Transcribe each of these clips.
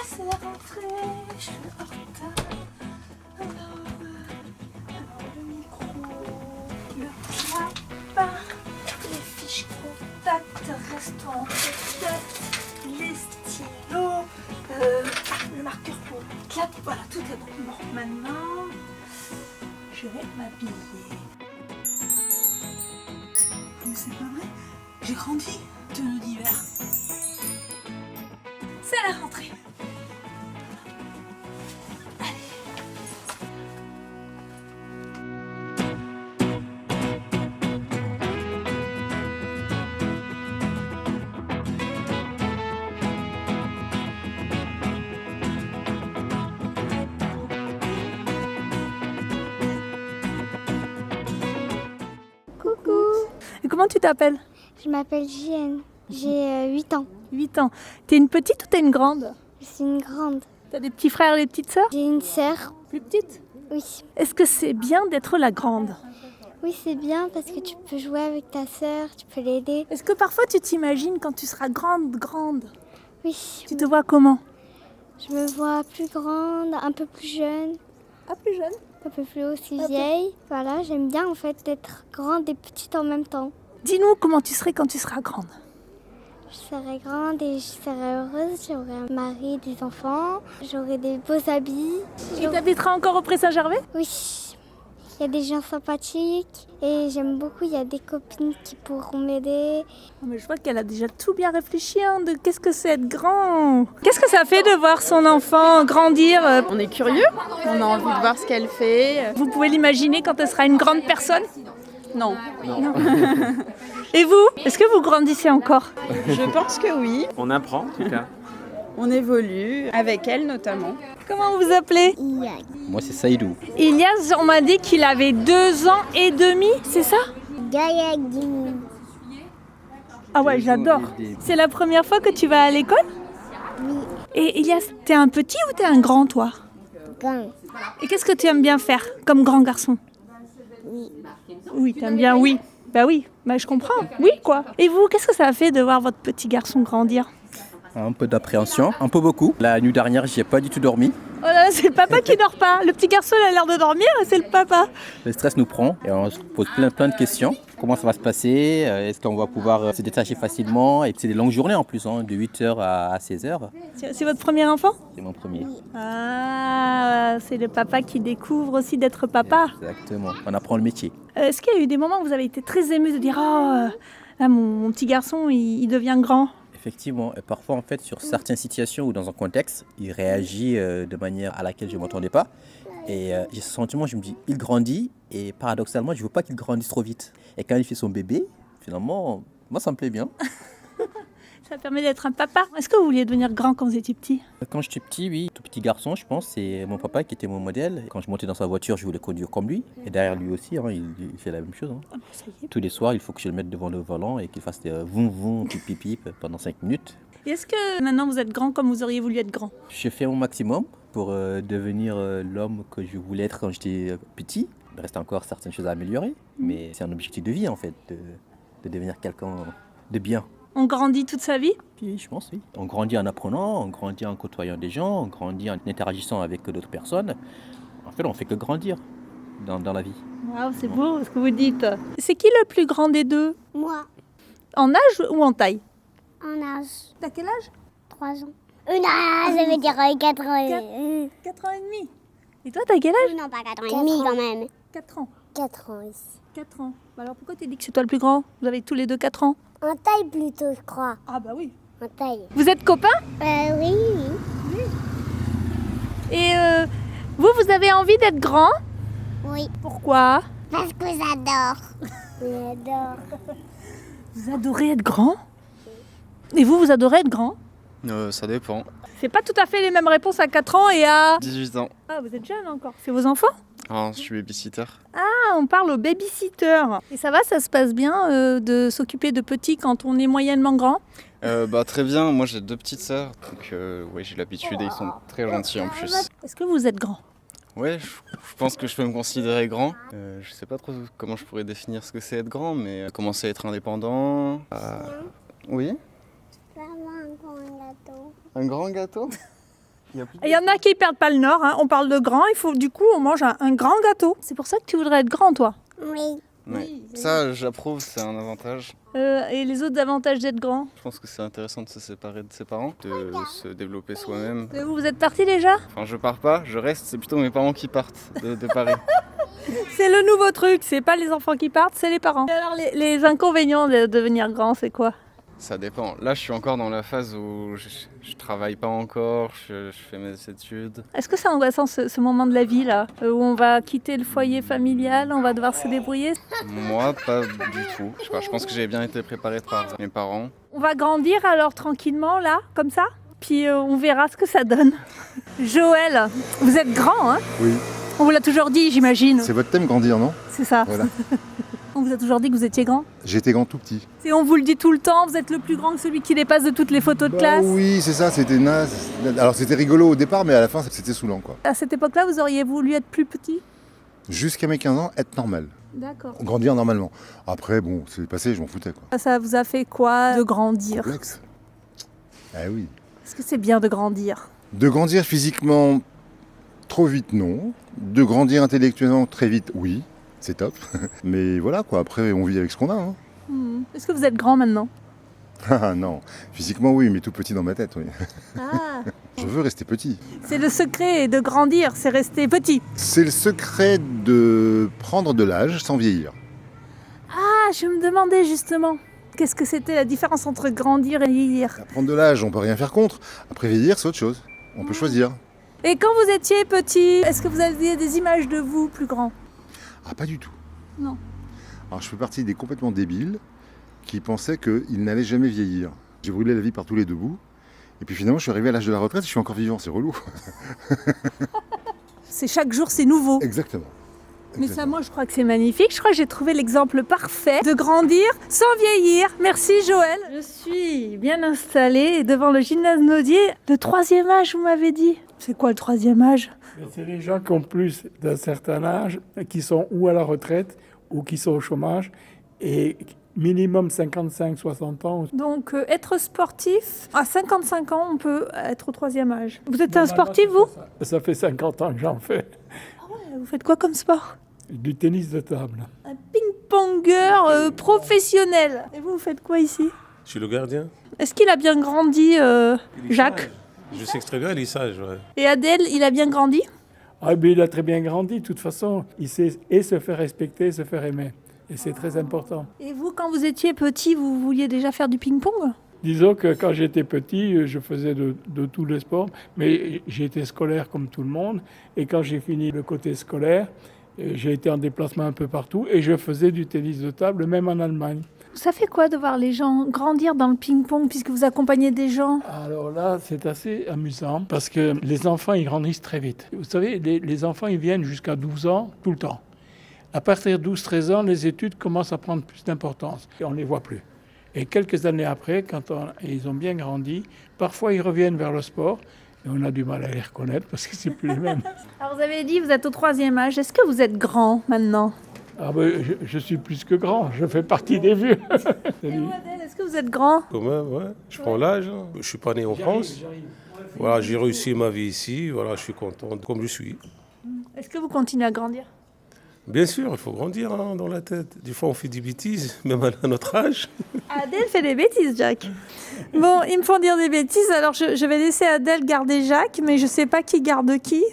c'est la rentrée, je suis en retard. Alors, le micro, le lapin, les fiches contacts, restaurant peut-être, les stylos, le marqueur pour le clap. Voilà, tout est bon. Bon, maintenant, je vais m'habiller. Mais c'est pas vrai, j'ai grandi, tenue d'hiver. C'est la rentrée. Coucou, Et comment tu t'appelles? je m'appelle Jienne, j'ai 8 ans. 8 ans. T'es une petite ou t'es une grande? Je suis une grande. T'as des petits frères et des petites sœurs? J'ai une sœur. Plus petites? Oui. Est-ce que c'est bien d'être la grande? Oui, c'est bien parce que tu peux jouer avec ta sœur, tu peux l'aider. Est-ce que parfois tu t'imagines quand tu seras grande? Oui. Tu te vois comment? Je me vois plus grande, un peu plus jeune, Ah, plus jeune. un peu plus aussi vieille. Voilà, j'aime bien en fait d'être grande et petite en même temps. Dis-nous comment tu serais quand tu seras grande. Je serai grande et je serai heureuse, j'aurai un mari, des enfants, j'aurai des beaux habits. Et t'habiteras encore au Pré Saint-Gervais? Oui, il y a des gens sympathiques et j'aime beaucoup, il y a des copines qui pourront m'aider. Oh, mais je vois qu'elle a déjà tout bien réfléchi de qu'est-ce que c'est être grand. Qu'est-ce que ça fait de voir son enfant grandir? On est curieux, on a envie de voir ce qu'elle fait. Vous pouvez l'imaginer quand elle sera une grande personne? Non, Et vous? Est-ce que vous grandissez encore? je pense que oui. On apprend en tout cas. On évolue, avec elle notamment. Comment vous appelez? Moi, c'est Saïdou. Ilias, on m'a dit qu'il avait 2 ans et demi, c'est ça? Ah ouais, j'adore. C'est la première fois que tu vas à l'école? Oui. Et Ilias, t'es un petit ou t'es un grand, toi? Grand. Et qu'est-ce que tu aimes bien faire comme grand garçon? Oui. Oui, t'aimes bien, oui. Bah oui, bah je comprends. Oui, quoi. Et vous, qu'est-ce que ça a fait de voir votre petit garçon grandir? Un peu d'appréhension, un peu beaucoup. La nuit dernière, j'y ai pas du tout dormi. Oh là là, c'est le papa qui dort pas. Le petit garçon, il a l'air de dormir, c'est le papa. Le stress nous prend et on se pose plein de questions. Comment ça va se passer? Est-ce qu'on va pouvoir se détacher facilement? Et c'est des longues journées en plus, de 8h à 16h. C'est votre premier enfant? C'est mon premier. Ah, c'est le papa qui découvre aussi d'être papa. Exactement. On apprend le métier. Est-ce qu'il y a eu des moments où vous avez été très ému de dire « Oh, là, mon petit garçon, il devient grand ». Effectivement. Et parfois, en fait, sur certaines situations ou dans un contexte, il réagit de manière à laquelle je ne m'attendais pas. Et j'ai ce sentiment, je me dis, il grandit. Et paradoxalement, je ne veux pas qu'il grandisse trop vite. Et quand il fait son bébé, finalement, moi, ça me plaît bien. Ça permet d'être un papa. Est-ce que vous vouliez devenir grand quand vous étiez petit? Quand j'étais petit, oui, tout petit garçon, je pense, c'est mon papa qui était mon modèle. Quand je montais dans sa voiture, je voulais conduire comme lui. Et derrière lui aussi, il fait la même chose. Ah, ça y est. Tous les soirs, il faut que je le mette devant le volant et qu'il fasse des vroom vroom, pip pip pip pendant 5 minutes. Et est-ce que maintenant vous êtes grand comme vous auriez voulu être grand? Je fais mon maximum pour devenir l'homme que je voulais être quand j'étais petit. Il reste encore certaines choses à améliorer, mais c'est un objectif de vie en fait, de devenir quelqu'un de bien. On grandit toute sa vie? Oui, je pense, oui. On grandit en apprenant, on grandit en côtoyant des gens, on grandit en interagissant avec d'autres personnes. En fait, on fait que grandir dans la vie. Waouh, c'est beau ce que vous dites. C'est qui le plus grand des deux? Moi, En âge ou en taille? en âge, T'as quel âge? 3 ans. Non, ça veut dire 4 ans. 4 ans et demi. Et toi, t'as quel âge? Non, pas 4 ans et demi quand même. 4 ans. 4 ans ici. 4 ans. Bah alors pourquoi t'as dit que c'est toi le plus grand? Vous avez tous les deux 4 ans. En taille plutôt, je crois. Ah bah oui. En taille. Vous êtes copains? Oui. Et vous avez envie d'être grand? Oui. Pourquoi? Parce que j'adore. J'adore. Vous adorez être grand? Et vous adorez être grand? Ça dépend. C'est pas tout à fait les mêmes réponses à 4 ans et à... 18 ans. Ah, vous êtes jeune encore. C'est vos enfants? Ah, je suis babysitter. Ah, on parle au babysitter. Et ça va, ça se passe bien de s'occuper de petits quand on est moyennement grand? Très bien, moi j'ai 2 petites sœurs, donc ouais, j'ai l'habitude et ils sont très gentils en plus. Est-ce que vous êtes grand? Ouais, je pense que je peux me considérer grand. Je sais pas trop comment je pourrais définir ce que c'est être grand, mais commencer à être indépendant. Oui. Vraiment un grand gâteau. Un grand gâteau? Il y en a qui perdent pas le nord, hein. On parle de grand, du coup on mange un grand gâteau. C'est pour ça que tu voudrais être grand toi. Oui. Ouais. Ça, j'approuve, c'est un avantage. Et les autres avantages d'être grand. Je pense que c'est intéressant de se séparer de ses parents, de se développer soi-même. Et vous êtes partis déjà? Enfin, je pars pas, je reste, c'est plutôt mes parents qui partent de Paris. C'est le nouveau truc, c'est pas les enfants qui partent, c'est les parents. Et alors les inconvénients de devenir grand, c'est quoi? Ça dépend. Là, je suis encore dans la phase où je travaille pas encore, je fais mes études. Est-ce que c'est angoissant ce moment de la vie là, où on va quitter le foyer familial, on va devoir se débrouiller? Moi, pas du tout. Je pense que j'ai bien été préparé par mes parents. On va grandir alors tranquillement là, comme ça, puis on verra ce que ça donne. Joël, vous êtes grand, hein? Oui. On vous l'a toujours dit, j'imagine. C'est votre thème, grandir, non? C'est ça. Voilà. On vous a toujours dit que vous étiez grand? J'ai été grand tout petit. Et on vous le dit tout le temps, vous êtes le plus grand que celui qui dépasse de toutes les photos de classe. Oui, c'est ça, c'était naze. Alors c'était rigolo au départ, mais à la fin c'était saoulant quoi. À cette époque-là, vous auriez voulu être plus petit? Jusqu'à mes 15 ans, être normal. D'accord. Grandir normalement. Après, bon, c'est passé, je m'en foutais quoi. Ça vous a fait quoi de grandir? Complexe. Ah oui. Est-ce que c'est bien de grandir? De grandir physiquement trop vite, non. De grandir intellectuellement très vite, oui. C'est top. Mais voilà quoi, après on vit avec ce qu'on a. Hein. Est-ce que vous êtes grand maintenant? Ah non, physiquement oui, mais tout petit dans ma tête, oui. Ah. Je veux rester petit. C'est le secret de grandir, c'est rester petit. C'est le secret de prendre de l'âge sans vieillir. Ah, je me demandais justement, qu'est-ce que c'était la différence entre grandir et vieillir? Prendre de l'âge, on peut rien faire contre. Après vieillir, c'est autre chose. On peut choisir. Et quand vous étiez petit, est-ce que vous aviez des images de vous plus grand? Ah, pas du tout. Non. Alors je fais partie des complètement débiles qui pensaient qu'ils n'allaient jamais vieillir. J'ai brûlé la vie par tous les deux bouts. Et puis finalement, je suis arrivé à l'âge de la retraite et je suis encore vivant. C'est relou. C'est chaque jour, c'est nouveau. Exactement. Mais ça, moi, je crois que c'est magnifique. Je crois que j'ai trouvé l'exemple parfait de grandir sans vieillir. Merci, Joël. Je suis bien installée devant le gymnase Naudier. Le 3e âge, vous m'avez dit. C'est quoi le 3e âge? C'est les gens qui ont plus d'un certain âge, qui sont ou à la retraite ou qui sont au chômage, et minimum 55-60 ans. Donc, être sportif, à 55 ans, on peut être au 3e âge. Vous êtes un sportif, vous? Ça fait 50 ans que j'en fais. Vous faites quoi comme sport? Du tennis de table. Un ping-ponger professionnel. Et vous faites quoi ici? Je suis le gardien. Est-ce qu'il a bien grandi, Jacques? Je sais très bien, il est sage. Ouais. Et Adèle, il a bien grandi? Ah, mais il a très bien grandi, de toute façon. Il sait et se faire respecter, et se faire aimer. Et c'est très important. Et vous, quand vous étiez petit, vous vouliez déjà faire du ping-pong? Disons que quand j'étais petit, je faisais de tous les sports, mais j'ai été scolaire comme tout le monde. Et quand j'ai fini le côté scolaire, j'ai été en déplacement un peu partout et je faisais du tennis de table, même en Allemagne. Ça fait quoi de voir les gens grandir dans le ping-pong puisque vous accompagnez des gens? Alors là, c'est assez amusant parce que les enfants, ils grandissent très vite. Vous savez, les enfants, ils viennent jusqu'à 12 ans tout le temps. À partir de 12-13 ans, les études commencent à prendre plus d'importance et on ne les voit plus. Et quelques années après, quand ils ont bien grandi, parfois ils reviennent vers le sport et on a du mal à les reconnaître parce que c'est plus les mêmes. Alors vous avez dit, vous êtes au 3e âge. Est-ce que vous êtes grand maintenant? Ah ben, je suis plus que grand, je fais partie des vieux. Et vous, Adèle, est-ce que vous êtes grand? Quand même, ouais. Je prends l'âge. Hein. Je suis pas né en France. Voilà, j'ai réussi ma vie ici. Voilà, je suis content comme je suis. Est-ce que vous continuez à grandir? Bien sûr, il faut grandir hein, dans la tête. Des fois, on fait des bêtises, même à notre âge. Adèle fait des bêtises, Jacques. Bon, ils me font dire des bêtises, alors je vais laisser Adèle garder Jacques, mais je ne sais pas qui garde qui.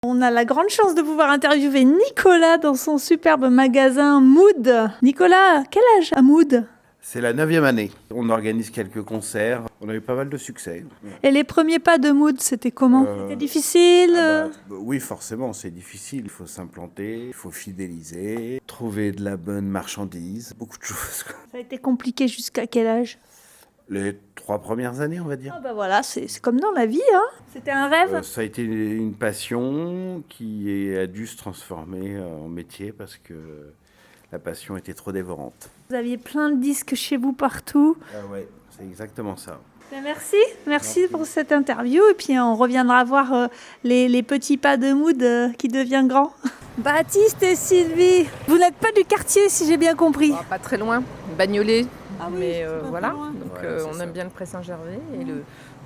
On a la grande chance de pouvoir interviewer Nicolas dans son superbe magasin Mood. Nicolas, quel âge a Mood? C'est la 9e année. On organise quelques concerts. On a eu pas mal de succès. Et les premiers pas de Mood, c'était comment? C'était difficile? Oui, forcément, c'est difficile. Il faut s'implanter, il faut fidéliser, trouver de la bonne marchandise, beaucoup de choses. Ça a été compliqué jusqu'à quel âge? Les 3 premières années, on va dire. Ah bah voilà, c'est comme dans la vie, hein. C'était un rêve? Ça a été une passion qui a dû se transformer en métier parce que la passion était trop dévorante. Vous aviez plein de disques chez vous partout. Ah ouais, c'est exactement ça. Merci pour cette interview. Et puis on reviendra voir les petits pas de Mood qui devient grand. Baptiste et Sylvie, vous n'êtes pas du quartier si j'ai bien compris. Pas très loin, Bagnolet. Ah oui, mais c'est pas voilà. très loin. Donc Voilà, on c'est aime ça. bien le Pré Saint-Gervais. Et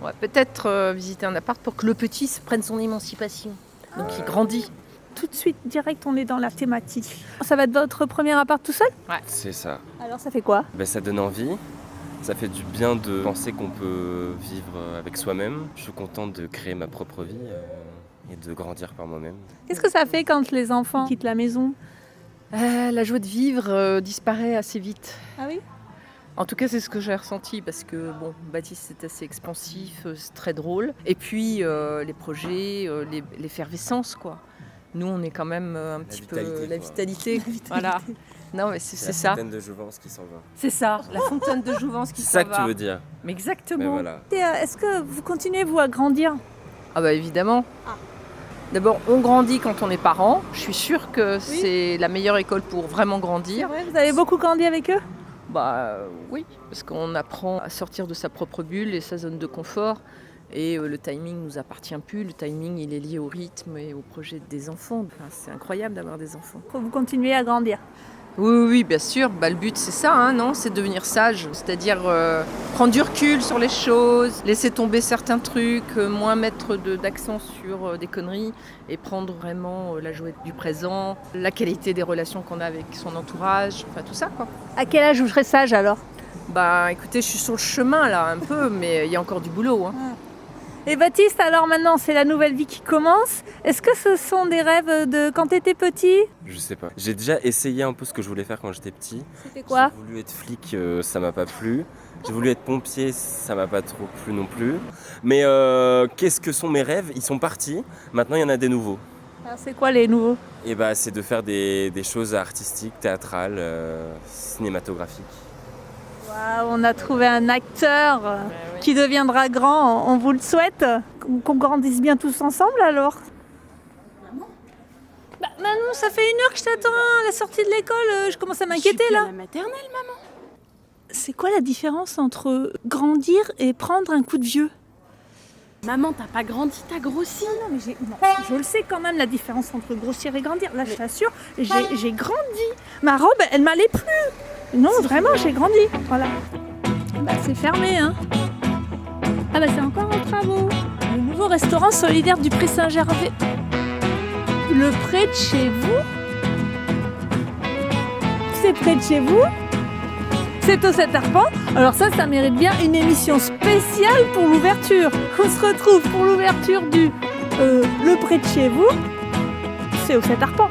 on va peut-être visiter un appart pour que le petit prenne son émancipation. Donc il grandit. Tout de suite, direct, on est dans la thématique. Ça va être votre premier appart tout seul? C'est ça. Alors ça fait quoi? Ça donne envie. Ça fait du bien de penser qu'on peut vivre avec soi-même. Je suis contente de créer ma propre vie et de grandir par moi-même. Qu'est-ce que ça fait quand les enfants quittent la maison? La joie de vivre disparaît assez vite. Ah oui? En tout cas, c'est ce que j'ai ressenti parce que Baptiste est assez expansif, c'est très drôle. Et puis les projets, l'effervescence, quoi. Nous, on est quand même un petit peu la vitalité. Voilà. Non, mais c'est ça. La fontaine de Jouvence qui s'en va. C'est ça, la fontaine de Jouvence qui C'est s'en va. ça que tu veux dire. Mais exactement. Mais voilà. Et, est-ce que vous continuez, vous, à grandir? Ah bah évidemment. D'abord, on grandit quand on est parent. Je suis sûre que c'est la meilleure école pour vraiment grandir. Ouais, vous avez beaucoup grandi avec eux? Oui, parce qu'on apprend à sortir de sa propre bulle et sa zone de confort. Et le timing ne nous appartient plus. Le timing, il est lié au rythme et au projet des enfants. Enfin, c'est incroyable d'avoir des enfants. Vous continuez à grandir? Oui, bien sûr. Le but, c'est ça, non? C'est devenir sage. C'est-à-dire prendre du recul sur les choses, laisser tomber certains trucs, moins mettre d'accent sur des conneries et prendre vraiment la joie du présent, la qualité des relations qu'on a avec son entourage, enfin tout ça, quoi. À quel âge vous serez sage alors? Écoutez, je suis sur le chemin là, un peu, mais il y a encore du boulot. Et Baptiste, alors maintenant, c'est la nouvelle vie qui commence. Est-ce que ce sont des rêves de quand tu étais petit? Je sais pas. J'ai déjà essayé un peu ce que je voulais faire quand j'étais petit. C'était quoi? J'ai voulu être flic, ça m'a pas plu. J'ai voulu être pompier, ça m'a pas trop plu non plus. Mais qu'est-ce que sont mes rêves? Ils sont partis. Maintenant, il y en a des nouveaux. Alors c'est quoi les nouveaux? Et c'est de faire des choses artistiques, théâtrales, cinématographiques. Waouh, on a trouvé un acteur qui deviendra grand, on vous le souhaite. Qu'on grandisse bien tous ensemble alors. Manon, ça fait 1 heure que je t'attends à la sortie de l'école, je commence à m'inquiéter là. La maternelle, maman. C'est quoi la différence entre grandir et prendre un coup de vieux? Maman, t'as pas grandi, t'as grossi. Non, mais je le sais quand même la différence entre grossir et grandir. Là, je t'assure, j'ai grandi. Ma robe, elle m'allait plus. Non, vraiment, j'ai grandi. Voilà. C'est fermé, hein. C'est encore en travaux. Le nouveau restaurant solidaire du Pré Saint-Gervais. Le près de chez vous? C'est près de chez vous? C'est au 7 arpents. Alors ça mérite bien une émission spéciale pour l'ouverture. On se retrouve pour l'ouverture du Le près de chez vous. C'est au 7 arpents.